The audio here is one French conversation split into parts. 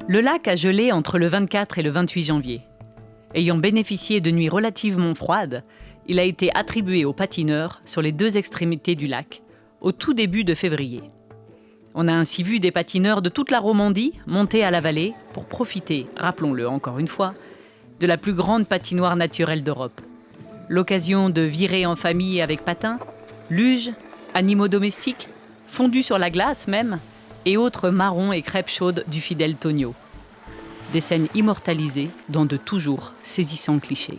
Le lac a gelé entre le 24 et le 28 janvier. Ayant bénéficié de nuits relativement froides, il a été attribué aux patineurs sur les deux extrémités du lac, au tout début de février. On a ainsi vu des patineurs de toute la Romandie monter à la vallée pour profiter, rappelons-le encore une fois, de la plus grande patinoire naturelle d'Europe. L'occasion de virer en famille avec patins, luges, animaux domestiques, fondus sur la glace même, et autres marrons et crêpes chaudes du fidèle Tonio. Des scènes immortalisées dans de toujours saisissants clichés.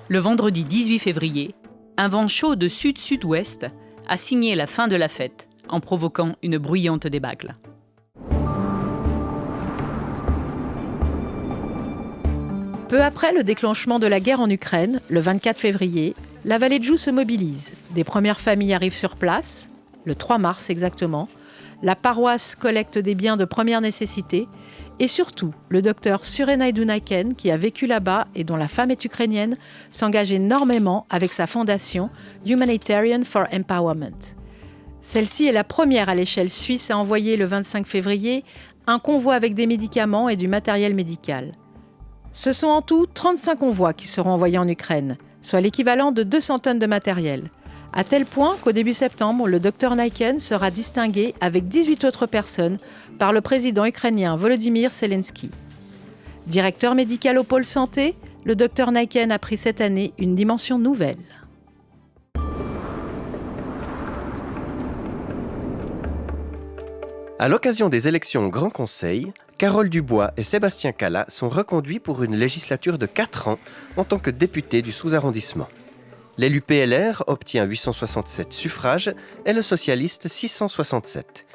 Le vendredi 18 février, un vent chaud de sud-sud-ouest a signé la fin de la fête en provoquant une bruyante débâcle. Peu après le déclenchement de la guerre en Ukraine, le 24 février, la vallée de Joux se mobilise. Des premières familles arrivent sur place, le 3 mars exactement. La paroisse collecte des biens de première nécessité. Et surtout, le docteur Surenai Dunaiken, qui a vécu là-bas et dont la femme est ukrainienne, s'engage énormément avec sa fondation Humanitarian for Empowerment. Celle-ci est la première à l'échelle suisse à envoyer le 25 février un convoi avec des médicaments et du matériel médical. Ce sont en tout 35 convois qui seront envoyés en Ukraine, soit l'équivalent de 200 tonnes de matériel. À tel point qu'au début septembre, le Dr Naiken sera distingué avec 18 autres personnes par le président ukrainien Volodymyr Zelensky. Directeur médical au pôle santé, le Dr Naiken a pris cette année une dimension nouvelle. À l'occasion des élections au Grand Conseil, Carole Dubois et Sébastien Cala sont reconduits pour une législature de 4 ans en tant que députés du sous-arrondissement. L'élu PLR obtient 867 suffrages et le socialiste 667.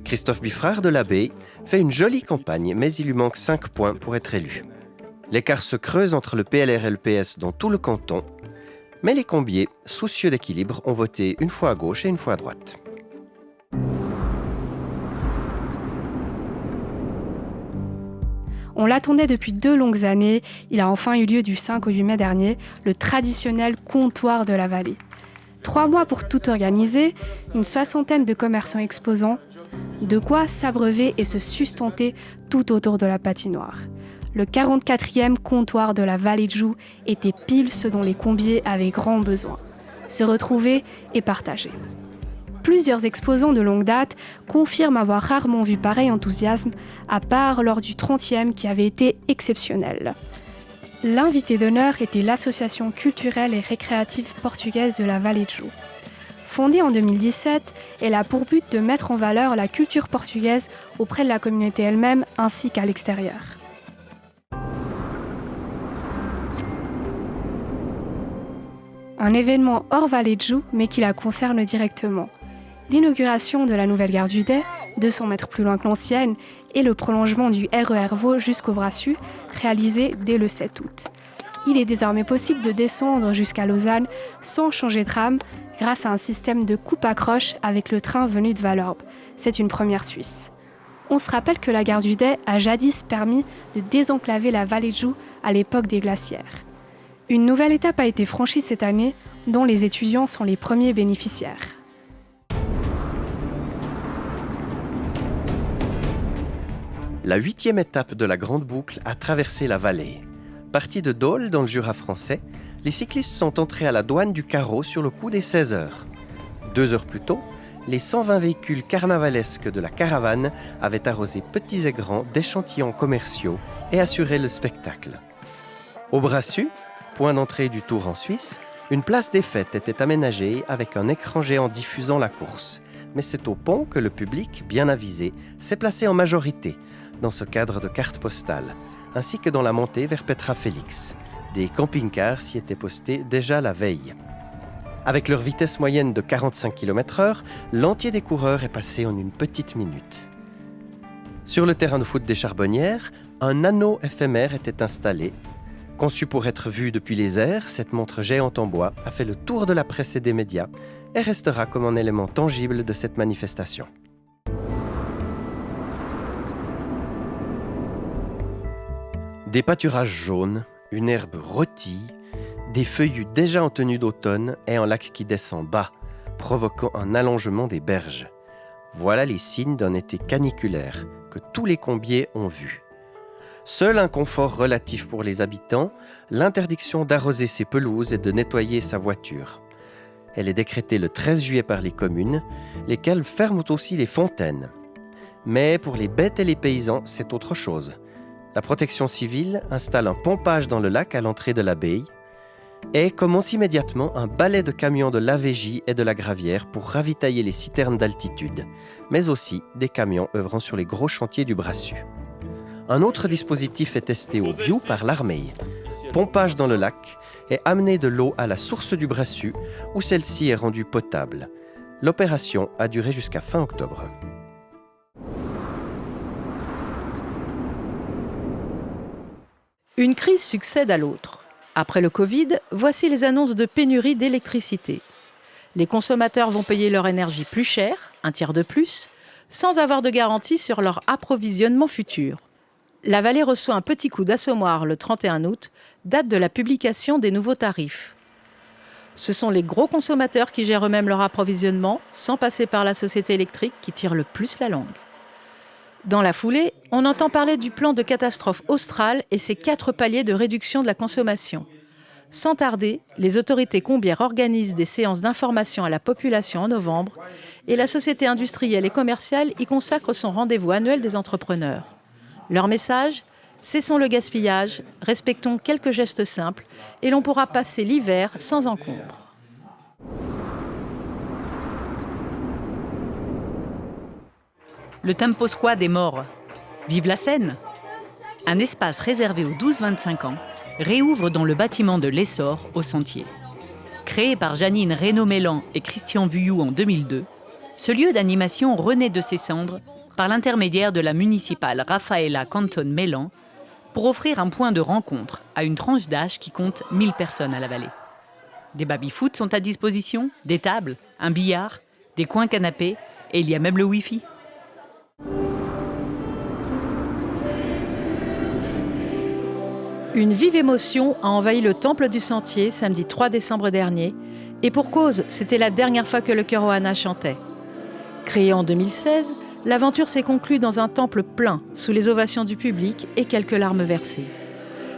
Christophe Biffrard de l'Abeille fait une jolie campagne, mais il lui manque 5 points pour être élu. L'écart se creuse entre le PLR et le PS dans tout le canton, mais les Combiers, soucieux d'équilibre, ont voté une fois à gauche et une fois à droite. On l'attendait depuis 2 longues années. Il a enfin eu lieu du 5 au 8 mai dernier, le traditionnel comptoir de la vallée. 3 mois pour tout organiser, une 60aine de commerçants exposants, de quoi s'abreuver et se sustenter tout autour de la patinoire. Le 44e comptoir de la vallée de Joux était pile ce dont les Combiers avaient grand besoin. Se retrouver et partager. Plusieurs exposants de longue date confirment avoir rarement vu pareil enthousiasme, à part lors du 30e qui avait été exceptionnel. L'invité d'honneur était l'association culturelle et récréative portugaise de la vallée de Joux. Fondée en 2017, elle a pour but de mettre en valeur la culture portugaise auprès de la communauté elle-même ainsi qu'à l'extérieur. Un événement hors vallée de Joux, mais qui la concerne directement. L'inauguration de la nouvelle gare du Day, 200 mètres plus loin que l'ancienne, et le prolongement du RER Vaud jusqu'au Brassus, réalisé dès le 7 août. Il est désormais possible de descendre jusqu'à Lausanne sans changer de rame grâce à un système de coupe-accroche avec le train venu de Valorbe. C'est une première suisse. On se rappelle que la gare du Day a jadis permis de désenclaver la vallée de Joux à l'époque des glaciaires. Une nouvelle étape a été franchie cette année, dont les étudiants sont les premiers bénéficiaires. La 8e étape de la Grande Boucle a traversé la vallée. Partis de Dole, dans le Jura français, les cyclistes sont entrés à la douane du Carreau sur le coup des 16 heures. 2 heures plus tôt, les 120 véhicules carnavalesques de la caravane avaient arrosé petits et grands d'échantillons commerciaux et assuré le spectacle. Au Brassus, point d'entrée du Tour en Suisse, une place des fêtes était aménagée avec un écran géant diffusant la course. Mais c'est au pont que le public, bien avisé, s'est placé en majorité, dans ce cadre de carte postale, ainsi que dans la montée vers Petra Félix. Des camping-cars s'y étaient postés déjà la veille. Avec leur vitesse moyenne de 45 km/h, l'entier des coureurs est passé en une petite minute. Sur le terrain de foot des Charbonnières, un anneau éphémère était installé. Conçu pour être vu depuis les airs, cette montre géante en bois a fait le tour de la presse et des médias et restera comme un élément tangible de cette manifestation. Des pâturages jaunes, une herbe rôtie, des feuillus déjà en tenue d'automne et un lac qui descend bas, provoquant un allongement des berges. Voilà les signes d'un été caniculaire, que tous les combiers ont vu. Seul un confort relatif pour les habitants, l'interdiction d'arroser ses pelouses et de nettoyer sa voiture. Elle est décrétée le 13 juillet par les communes, lesquelles ferment aussi les fontaines. Mais pour les bêtes et les paysans, c'est autre chose. La protection civile installe un pompage dans le lac à l'entrée de l'abbaye et commence immédiatement un balai de camions de l'AVJ et de la gravière pour ravitailler les citernes d'altitude, mais aussi des camions œuvrant sur les gros chantiers du Brassus. Un autre dispositif est testé au Biou par l'armée. Pompage dans le lac et amener de l'eau à la source du Brassus où celle-ci est rendue potable. L'opération a duré jusqu'à fin octobre. Une crise succède à l'autre. Après le Covid, voici les annonces de pénurie d'électricité. Les consommateurs vont payer leur énergie plus cher, un tiers de plus, sans avoir de garantie sur leur approvisionnement futur. La vallée reçoit un petit coup d'assommoir le 31 août, date de la publication des nouveaux tarifs. Ce sont les gros consommateurs qui gèrent eux-mêmes leur approvisionnement, sans passer par la société électrique qui tire le plus la langue. Dans la foulée, on entend parler du plan de catastrophe austral et ses 4 paliers de réduction de la consommation. Sans tarder, les autorités combières organisent des séances d'information à la population en novembre et la société industrielle et commerciale y consacre son rendez-vous annuel des entrepreneurs. Leur message ? Cessons le gaspillage, respectons quelques gestes simples et l'on pourra passer l'hiver sans encombre. Le Tempo Squad est mort. Vive la Seine! Un espace réservé aux 12-25 ans réouvre dans le bâtiment de l'Essor, au Sentier. Créé par Janine Reynaud-Mélan et Christian Vuillou en 2002, ce lieu d'animation renaît de ses cendres par l'intermédiaire de la municipale Raphaëla Canton-Mélan pour offrir un point de rencontre à une tranche d'âge qui compte 1000 personnes à la vallée. Des baby-foot sont à disposition, des tables, un billard, des coins canapés et il y a même le Wi-Fi. Une vive émotion a envahi le temple du Sentier samedi 3 décembre dernier, et pour cause, c'était la dernière fois que le chœur Ohana chantait. Créé en 2016, l'aventure s'est conclue dans un temple plein, sous les ovations du public et quelques larmes versées.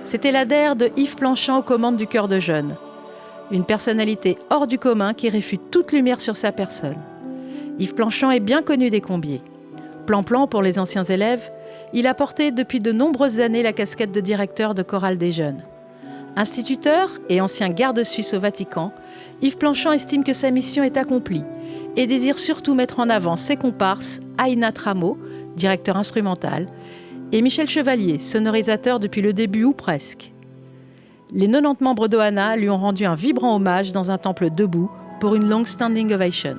C'était la DER de Yves Planchant aux commandes du chœur de jeunes. Une personnalité hors du commun qui réfute toute lumière sur sa personne. Yves Planchant est bien connu des combiers. Plan-plan pour les anciens élèves, il a porté depuis de nombreuses années la casquette de directeur de chorale des jeunes. Instituteur et ancien garde suisse au Vatican, Yves Planchant estime que sa mission est accomplie et désire surtout mettre en avant ses comparses Aïna Tramo, directeur instrumental, et Michel Chevalier, sonorisateur depuis le début ou presque. Les 90 membres d'Ohana lui ont rendu un vibrant hommage dans un temple debout pour une long standing ovation.